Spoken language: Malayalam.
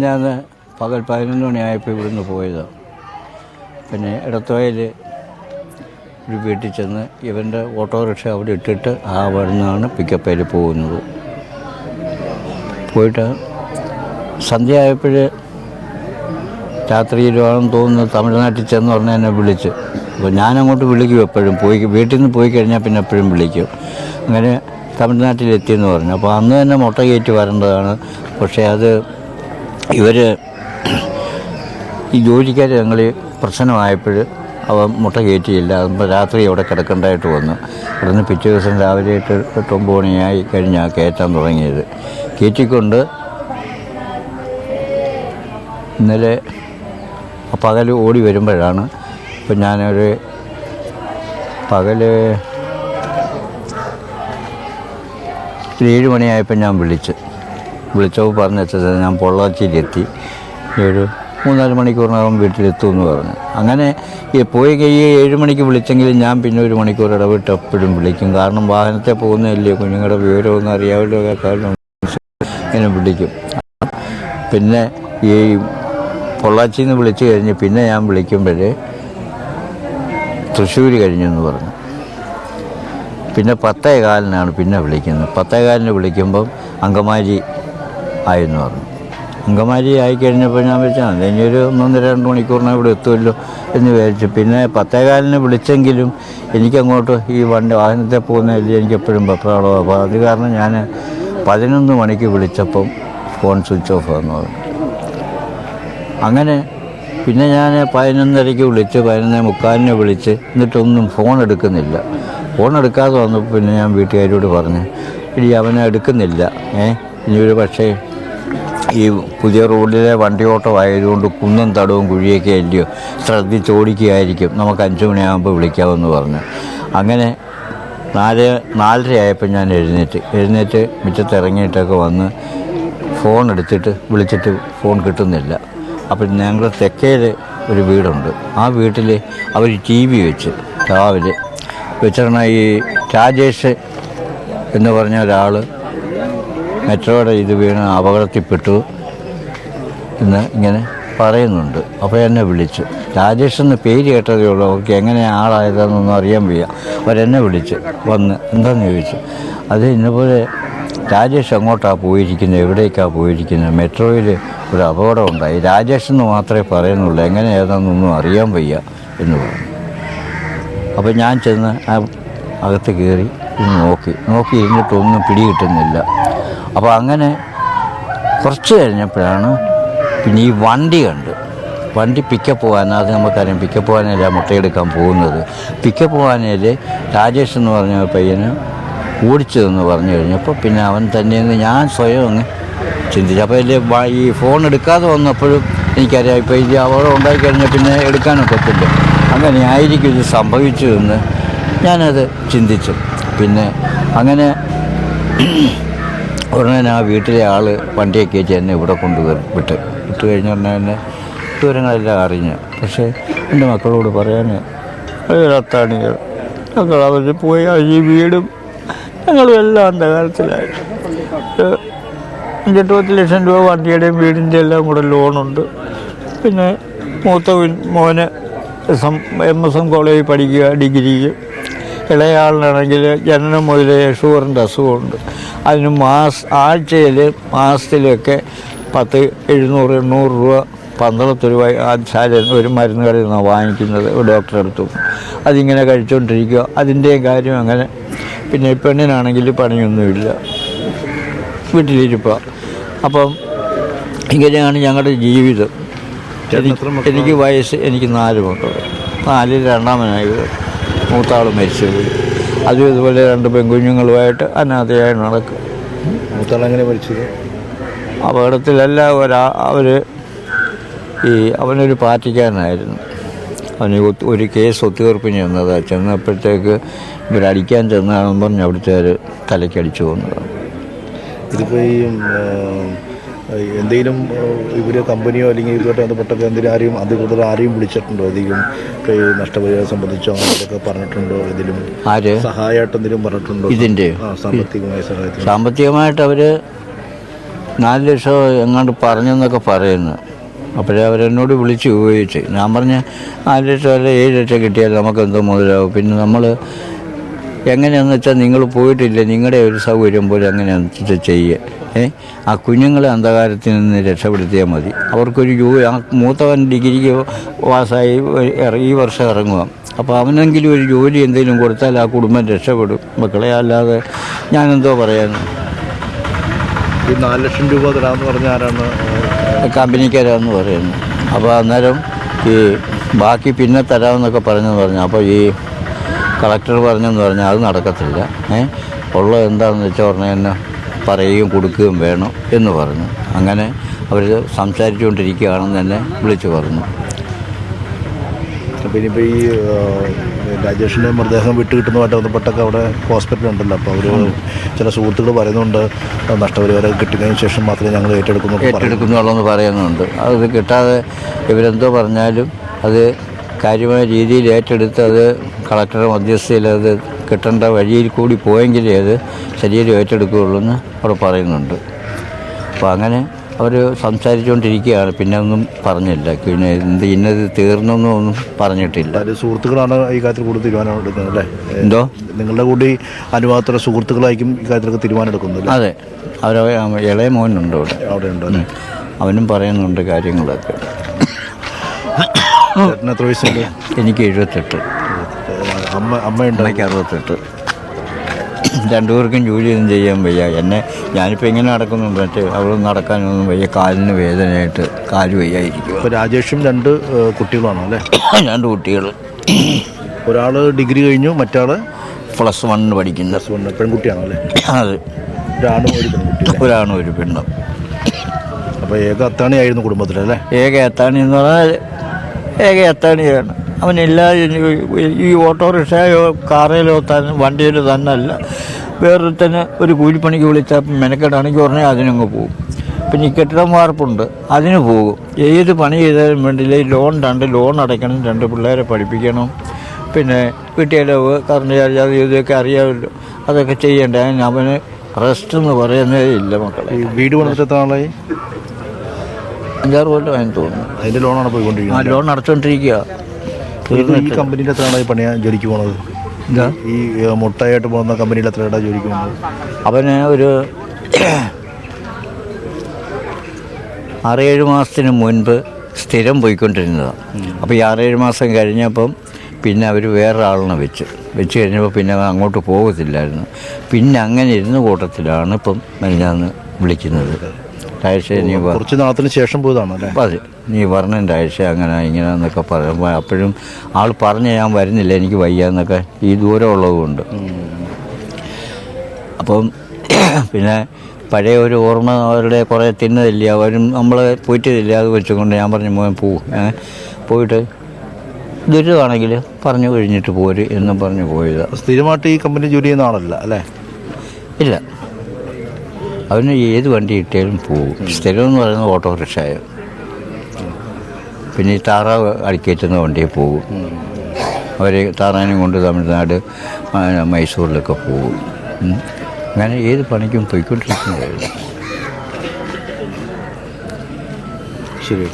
ഞാൻ പകൽ 11 മണിയായപ്പോൾ ഇവിടുന്ന് പോയതാണ്. പിന്നെ ഇടത്തോയിൽ ഒരു വീട്ടിൽ ചെന്ന് ഇവൻ്റെ ഓട്ടോറിക്ഷ അവിടെ ഇട്ടിട്ട് അവിടെ നിന്നാണ് പിക്കപ്പയിൽ പോകുന്നത്. പോയിട്ട് സന്ധ്യ ആയപ്പോൾ രാത്രിയിലാണെന്ന് തോന്നുന്നു തമിഴ്നാട്ടിൽ ചെന്ന് പറഞ്ഞാൽ എന്നെ വിളിച്ച്. അപ്പോൾ ഞാനങ്ങോട്ട് വിളിക്കും, എപ്പോഴും വീട്ടിൽ നിന്ന് പോയി കഴിഞ്ഞാൽ പിന്നെ എപ്പോഴും വിളിക്കും. അങ്ങനെ തമിഴ്നാട്ടിലെത്തിയെന്ന് പറഞ്ഞു. അപ്പോൾ അന്ന് തന്നെ മുട്ട കയറ്റി വരേണ്ടതാണ്. പക്ഷേ അത് ഇവർ ഈ ജോലിക്കാർ ഞങ്ങൾ പ്രശ്നമായപ്പോൾ അവൻ മുട്ട കയറ്റിയില്ല. അതുമ്പോൾ രാത്രി അവിടെ കിടക്കേണ്ടതായിട്ട് വന്നു. അവിടുന്ന് പിറ്റേ ദിവസം രാവിലെ 8-9 മണിയായി കഴിഞ്ഞാൽ കയറ്റാൻ തുടങ്ങിയത്. കയറ്റിക്കൊണ്ട് ഇന്നലെ പകൽ ഓടി വരുമ്പോഴാണ് ഇപ്പം ഞാനൊരു പകൽ 7 മണിയായപ്പോൾ ഞാൻ വിളിച്ചപ്പോൾ പറഞ്ഞത് ഞാൻ പൊള്ളാച്ചിയിലെത്തി, ഒരു 3-4 മണിക്കൂറിനകം വീട്ടിലെത്തുമെന്ന് പറഞ്ഞു. അങ്ങനെ പോയി 7 മണിക്ക് വിളിച്ചെങ്കിലും ഞാൻ പിന്നെ 1 മണിക്കൂർ ഇടവിട്ട് എപ്പോഴും വിളിക്കും. കാരണം വാഹനത്തെ പോകുന്നതല്ലേ, കുഞ്ഞുങ്ങളുടെ വിവരമൊന്നും അറിയാവുന്ന കാര്യം ഇങ്ങനെ വിളിക്കും. പിന്നെ ഈ പൊള്ളാച്ചിയിൽ നിന്ന് വിളിച്ച് കഴിഞ്ഞ് പിന്നെ ഞാൻ വിളിക്കുമ്പോൾ തൃശ്ശൂർ കഴിഞ്ഞെന്ന് പറഞ്ഞു. പിന്നെ 10:15 പിന്നെ വിളിക്കുന്നത്. 10:15 വിളിക്കുമ്പം അങ്കമാലി ആയെന്ന് പറഞ്ഞു. അങ്കമാലി ആയിക്കഴിഞ്ഞപ്പോൾ ഞാൻ വെച്ചാൽ ഇനി ഒരു 1-2 മണിക്കൂറിനാണ് ഇവിടെ എത്തുമല്ലോ എന്ന് വിചാരിച്ചു. പിന്നെ 10:15 വിളിച്ചെങ്കിലും എനിക്കങ്ങോട്ട് ഈ വാഹനത്തെ പോകുന്നതല്ലേ എനിക്കെപ്പോഴും വെപ്രാളമാണ്. അപ്പോൾ അത് കാരണം ഞാൻ 11 മണിക്ക് വിളിച്ചപ്പം ഫോൺ സ്വിച്ച് ഓഫ് ആണെന്ന് പറഞ്ഞു. അങ്ങനെ പിന്നെ ഞാൻ 11:30 വിളിച്ച് 11:45 വിളിച്ച് എന്നിട്ടൊന്നും ഫോൺ എടുക്കുന്നില്ല. ഫോൺ എടുക്കാതെ വന്നപ്പോൾ പിന്നെ ഞാൻ വീട്ടുകാരോട് പറഞ്ഞു, ഇനി അവനെ എടുക്കുന്നില്ല, ഇനി ഒരു പക്ഷേ ഈ പുതിയ റോഡിലെ വണ്ടി ഓട്ടം ആയതുകൊണ്ട് കുന്നും തടവും കുഴിയൊക്കെ അല്ലയോ, ശ്രദ്ധിച്ച് ഓടിക്കുകയായിരിക്കും, നമുക്ക് 5 മണിയാകുമ്പോൾ വിളിക്കാമെന്ന് പറഞ്ഞു. അങ്ങനെ 4:30 ആയപ്പോൾ ഞാൻ എഴുന്നേറ്റ് മുറ്റത്തിറങ്ങിയിട്ടൊക്കെ വന്ന് ഫോൺ എടുത്തിട്ട് വിളിച്ചിട്ട് ഫോൺ കിട്ടുന്നില്ല. അപ്പം ഞങ്ങൾ തെക്കയിൽ ഒരു വീടുണ്ട്. ആ വീട്ടിൽ അവർ TV വെച്ച് രാവിലെ വെച്ചിരുന്ന ഈ രാജേഷ് എന്ന് പറഞ്ഞ ഒരാൾ മെട്രോയുടെ ഇത് വീണ് അപകടത്തിൽപ്പെട്ടു എന്ന് ഇങ്ങനെ പറയുന്നുണ്ട്. അപ്പോൾ എന്നെ വിളിച്ചു. രാജേഷ് എന്ന് പേര് കേട്ടതേ ഉള്ളൂ, അവർക്ക് എങ്ങനെ ആളായതെന്നൊന്നും അറിയാൻ വയ്യ. അവരെന്നെ വിളിച്ച് വന്ന് എന്താണെന്ന് ചോദിച്ചു. അത് ഇന്നപോലെ രാജേഷ് അങ്ങോട്ടാണ് പോയിരിക്കുന്നത്, എവിടേക്കാണ് പോയിരിക്കുന്നത്, മെട്രോയിൽ ഒരു അപകടം ഉണ്ടായി, രാജേഷ് എന്ന് മാത്രമേ പറയുന്നുള്ളൂ, എങ്ങനെ ഏതാണെന്നൊന്നും അറിയാൻ വയ്യ എന്ന് പറഞ്ഞു. അപ്പോൾ ഞാൻ ചെന്ന് അകത്ത് കയറി നോക്കി ഇരുന്നിട്ടൊന്നും പിടികിട്ടുന്നില്ല. അപ്പോൾ അങ്ങനെ കുറച്ച് കഴിഞ്ഞപ്പോഴാണ് പിന്നെ ഈ വണ്ടി പിക്കപ്പ് പോകാൻ, അത് നമുക്കറിയാം പിക്കപ്പ് പോകാനല്ല മുട്ടയെടുക്കാൻ പോകുന്നത്. പിക്കപ്പ് പോകാനേൽ രാജേഷ് എന്ന് പറഞ്ഞ പയ്യന് ഓടിച്ചതെന്ന് പറഞ്ഞു കഴിഞ്ഞപ്പോൾ പിന്നെ അവൻ തന്നെയെന്ന് ഞാൻ സ്വയം അങ്ങ് ചിന്തിച്ചു. അപ്പോൾ ഈ ഫോൺ എടുക്കാതെ വന്നപ്പോഴും എനിക്കറിയാം ഇപ്പോൾ ഈ അപകടം ഉണ്ടായിക്കഴിഞ്ഞാൽ പിന്നെ എടുക്കാനൊക്കത്തില്ല, അങ്ങനെ ആയിരിക്കും ഇത് സംഭവിച്ചു എന്ന് ഞാനത് ചിന്തിച്ചു. പിന്നെ അങ്ങനെ ഉടനെ ആ വീട്ടിലെ ആൾ വണ്ടിയൊക്കെ കയറ്റി എന്നെ ഇവിടെ വിട്ട് കഴിഞ്ഞ ഉടനെ തന്നെ വിവരങ്ങളെല്ലാം അറിഞ്ഞു. പക്ഷേ എൻ്റെ മക്കളോട് പറയാൻ അത്താണികൾ ഞങ്ങൾ അവർ പോയി ഈ വീടും ഞങ്ങളും എല്ലാം അന്ധകാരത്തിലായി. 5-8 ലക്ഷം രൂപ വണ്ടിയുടെയും വീടിൻ്റെ എല്ലാം കൂടെ ലോണുണ്ട്. പിന്നെ മൂത്ത മോന് MSM കോളേജിൽ പഠിക്കുക, ഡിഗ്രിക്ക്. ഇളയാളിനാണെങ്കിൽ ജനനം മുതലേ ഷുഗറിൻ്റെ അസുഖമുണ്ട്. അതിന് മാസത്തിലൊക്കെ 700-800 രൂപ പന്തളത്ത് ഒരു മരുന്ന് കടയിൽ നിന്നാണ് വാങ്ങിക്കുന്നത്, ഡോക്ടറെ അടുത്ത്. അതിങ്ങനെ കഴിച്ചുകൊണ്ടിരിക്കുക. അതിൻ്റെയും കാര്യം അങ്ങനെ. പിന്നെ പെണ്ണിനാണെങ്കിൽ പണിയൊന്നുമില്ല, വീട്ടിലിരിക്കുക. അപ്പം ഇങ്ങനെയാണ് ഞങ്ങളുടെ ജീവിതം. എനിക്ക് വയസ്സ് 4 മക്കൾ. 4-ൽ രണ്ടാമനായി മൂത്താൾ മരിച്ചുപോയി. അതും ഇതുപോലെ 2 പെൺകുഞ്ഞുങ്ങളുമായിട്ട് അനാഥയായി നടക്കും. മൂത്താൾ എങ്ങനെ മരിച്ചത്? അപകടത്തിലല്ല, അവനൊരു പാർട്ടിക്കാരനായിരുന്നു. അവന് ഒരു കേസ് ഒത്തുതീർപ്പിന് ചെന്നപ്പോഴത്തേക്ക് ഇവരടിക്കാൻ ചെന്നാണെന്ന് പറഞ്ഞ് അവിടുത്തെ തലയ്ക്കടിച്ചു പോകുന്നതാണ്. ഇതിപ്പോൾ ഈ എന്തെങ്കിലും ഇവർ കമ്പനിയോ അല്ലെങ്കിൽ ഇതുമായിട്ട് ബന്ധപ്പെട്ടൊക്കെ എന്തെങ്കിലും കൂടുതൽ ആരെയും വിളിച്ചിട്ടുണ്ടോ? അധികം നഷ്ടപരിഹാരം സംബന്ധിച്ചോ അങ്ങനെയൊക്കെ പറഞ്ഞിട്ടുണ്ടോ? ഇതിലും സഹായമായിട്ട് എന്തെങ്കിലും പറഞ്ഞിട്ടുണ്ടോ? ഇതിൻ്റെ സാമ്പത്തികമായ സഹായത്തിന്? സാമ്പത്തികമായിട്ട് അവർ 4 ലക്ഷം എങ്ങാണ്ട് പറഞ്ഞെന്നൊക്കെ പറയുന്നു. അപ്പോഴേ അവരെന്നോട് വിളിച്ച് ചോദിച്ച്, ഞാൻ പറഞ്ഞ 4 ലക്ഷം അല്ല 7 ലക്ഷം കിട്ടിയാൽ നമുക്കെന്തോ മുതലാവും. പിന്നെ നമ്മൾ എങ്ങനെയാണെന്ന് വെച്ചാൽ നിങ്ങൾ പോയിട്ടില്ല, നിങ്ങളുടെ ഒരു സൗകര്യം പോലെ എങ്ങനെയാണെന്ന് വെച്ചാൽ ചെയ്യുക. ആ കുഞ്ഞുങ്ങളെ അന്ധകാരത്തിൽ നിന്ന് രക്ഷപ്പെടുത്തിയാൽ മതി. അവർക്കൊരു ആ മൂത്തവൻ ഡിഗ്രിക്ക് പാസ്സായി ഈ വർഷം ഇറങ്ങുക. അപ്പോൾ അവനെങ്കിലും ഒരു ജോലി എന്തെങ്കിലും കൊടുത്താൽ ആ കുടുംബം രക്ഷപ്പെടും മക്കളെ. അല്ലാതെ ഞാനെന്തോ പറയാൻ. ഈ 4 ലക്ഷം രൂപ തരാമെന്ന് പറഞ്ഞ ആരാണ്? കമ്പനിക്കാരാന്ന് പറയുന്നു. അപ്പോൾ അന്നേരം ഈ ബാക്കി പിന്നെ തരാമെന്നൊക്കെ പറഞ്ഞു. അപ്പോൾ ഈ കളക്ടർ പറഞ്ഞെന്ന് പറഞ്ഞാൽ അത് നടക്കത്തില്ല. ഉള്ളത് എന്താണെന്ന് വെച്ചാൽ ഉടനെ തന്നെ പറയുകയും കൊടുക്കുകയും വേണം എന്ന് പറഞ്ഞു. അങ്ങനെ അവർ സംസാരിച്ചുകൊണ്ടിരിക്കുകയാണെന്ന് തന്നെ വിളിച്ചു പറഞ്ഞു. അപ്പോൾ ഇനിയിപ്പോൾ ഈ രാജേഷിൻ്റെ മൃതദേഹം വിട്ടുകിട്ടുന്നതുമായിട്ട് ബന്ധപ്പെട്ടൊക്കെ അവിടെ ഹോസ്പിറ്റലുണ്ടല്ലോ. അപ്പോൾ അവർ ചില സുഹൃത്തുക്കൾ പറയുന്നുണ്ട് നഷ്ടപരിഹാരം കിട്ടിയതിന് ശേഷം മാത്രമേ ഞങ്ങൾ ഏറ്റെടുക്കുന്നുള്ളൂ എന്ന് പറയുന്നുണ്ട്. അത് കിട്ടാതെ ഇവരെന്തോ പറഞ്ഞാലും അത് കാര്യമായ രീതിയിൽ ഏറ്റെടുത്ത് അത് കളക്ടറുടെ മധ്യസ്ഥയിൽ അത് കിട്ടേണ്ട വഴിയിൽ കൂടി പോയെങ്കിലേ അത് ശരീരം ഏറ്റെടുക്കുകയുള്ളൂ എന്ന് അവിടെ പറയുന്നുണ്ട്. അപ്പോൾ അങ്ങനെ അവർ സംസാരിച്ചുകൊണ്ടിരിക്കുകയാണ്. പിന്നെ ഒന്നും പറഞ്ഞില്ല. പിന്നെ ഇന്നത് തീർന്നൊന്നും ഒന്നും പറഞ്ഞിട്ടില്ല. സുഹൃത്തുക്കളാണ് ഈ കാര്യത്തിൽ കൂടുതൽ തീരുമാനം എടുക്കുന്നത് അല്ലേ? എന്തോ നിങ്ങളുടെ കൂടി അനുഭവത്തോടെ സുഹൃത്തുക്കളായിരിക്കും ഈ കാര്യത്തിലൊക്കെ തീരുമാനം എടുക്കുന്നത്. അതെ, ഇളയ മോനുണ്ട് അവിടെ ഉണ്ട്. അവനും പറയുന്നുണ്ട് കാര്യങ്ങളൊക്കെ. എത്ര വയസ്സുണ്ട്? എനിക്ക് 78. അമ്മയുണ്ട്? അമ്മയ്ക്ക് 68. രണ്ടുപേർക്കും ജോലിയൊന്നും ചെയ്യാൻ വയ്യ. ഞാനിപ്പോൾ ഇങ്ങനെ നടക്കുന്നുണ്ട്. മറ്റേ അവിടെ നടക്കാനൊന്നും വയ്യ. കാലിന് വേദനയായിട്ട് കാല് വയ്യായിരിക്കും. ഇപ്പോൾ രാജേഷും 2 കുട്ടികളാണോ അല്ലേ? 2 കുട്ടികൾ. ഒരാൾ ഡിഗ്രി കഴിഞ്ഞു, മറ്റാൾ +1 പഠിക്കുന്ന. പെൺകുട്ടിയാണോ അല്ലേ? അതെ, ഒരാണും ഒരു പെണ്ണും. അപ്പോൾ ഏക അത്താണിയായിരുന്നു കുടുംബത്തിലല്ലേ? ഏക അത്താണി എന്ന് പറഞ്ഞാൽ ഏക അത്താണിയാണ്. അവനെല്ലാ ഈ ഓട്ടോറിക്ഷയോ കാറിലോ വണ്ടിയിലോ തന്നെ അല്ല, വേറൊരുത്തന്നെ ഒരു കൂലിപ്പണിക്ക് വിളിച്ചാൽ മെനക്കെട്ടാണെങ്കിൽ ഉടനെ അതിനങ്ങ് പോകും. പിന്നെ ഈ കെട്ടിടം വാർപ്പുണ്ട്, അതിന് പോകും. ഏത് പണി ചെയ്താലും വേണ്ടിയില്ല. ലോൺ അടയ്ക്കണം, 2 പിള്ളേരെ പഠിപ്പിക്കണം, പിന്നെ വീട്ടിലവ് കറണ്ട് ചാർജ് അത് ഇതൊക്കെ അറിയാമല്ലോ, അതൊക്കെ ചെയ്യണ്ടേ. അവന് റെസ്റ്റ് എന്ന് പറയുന്നതേ ഇല്ല മക്കളെ. വീട് പണിതിട്ട് എത്ര നാളായി? 5-6 കൊല്ലമായെന്ന് തോന്നുന്നു. അതിൻ്റെ ലോണാണ് പോയിക്കൊണ്ടിരിക്കുന്നത്? ലോൺ അടച്ചുകൊണ്ടിരിക്കുക. ഈ കമ്പനിയിൽ എത്ര നാളായി ജോലിക്ക് പോണത്? ഈ മുട്ടായിട്ട് പോകുന്ന കമ്പനിയിൽ എത്ര ഇടാ ജോലിക്ക് പോകുന്നത്? അവന് ഒരു 6-7 മാസത്തിന് മുൻപ് സ്ഥിരം പോയിക്കൊണ്ടിരുന്നതാണ്. അപ്പോൾ ഈ 6-7 മാസം കഴിഞ്ഞപ്പം പിന്നെ അവർ വേറൊരാളിനെ വെച്ച് കഴിഞ്ഞപ്പോൾ പിന്നെ അങ്ങോട്ട് പോകത്തില്ലായിരുന്നു. പിന്നെ അങ്ങനെ ഇരുന്ന കൂട്ടത്തിലാണ് ഇപ്പം മെനിഞ്ഞാന്ന് വിളിക്കുന്നത്. രാഴ്ച കുറച്ച് നാളത്തിന് ശേഷം പോയതാണ് അല്ലേ? അതെ, നീ പറഞ്ഞ രാഴ്ച അങ്ങനെ ഇങ്ങനെയെന്നൊക്കെ പറയുമ്പോൾ അപ്പോഴും ആൾ പറഞ്ഞ് ഞാൻ വരുന്നില്ല, എനിക്ക് വയ്യാന്നൊക്കെ, ഈ ദൂരം ഉള്ളതുകൊണ്ട്. അപ്പം പിന്നെ പഴയ ഒരു ഓർമ്മ അവരുടെ കുറേ തിന്നതില്ല, അവരും നമ്മളെ പോയിട്ടില്ല. അത് വെച്ചുകൊണ്ട് ഞാൻ പറഞ്ഞു മോൻ പോയിട്ട് ദുരിതമാണെങ്കിൽ പറഞ്ഞു കഴിഞ്ഞിട്ട് പോര് എന്നും പറഞ്ഞു പോയത്. സ്ഥിരമായിട്ട് ഈ കമ്പനി ജോലി ചെയ്യുന്ന ആളല്ല അല്ലേ? ഇല്ല, അവന് ഏത് വണ്ടി കിട്ടിയാലും പോകും. സ്ഥിരം എന്ന് പറയുന്നത് ഓട്ടോറിക്ഷയോ പിന്നെ ഈ താറാവ് അടിക്കേറ്റുന്ന വണ്ടിയിൽ പോകും. അവർ താറാനും കൊണ്ട് തമിഴ്നാട് മൈസൂരിലൊക്കെ പോകും. അങ്ങനെ ഏത് പണിക്കും പോയിക്കൊണ്ടിരിക്കുന്നതായിരുന്നു. ശരി.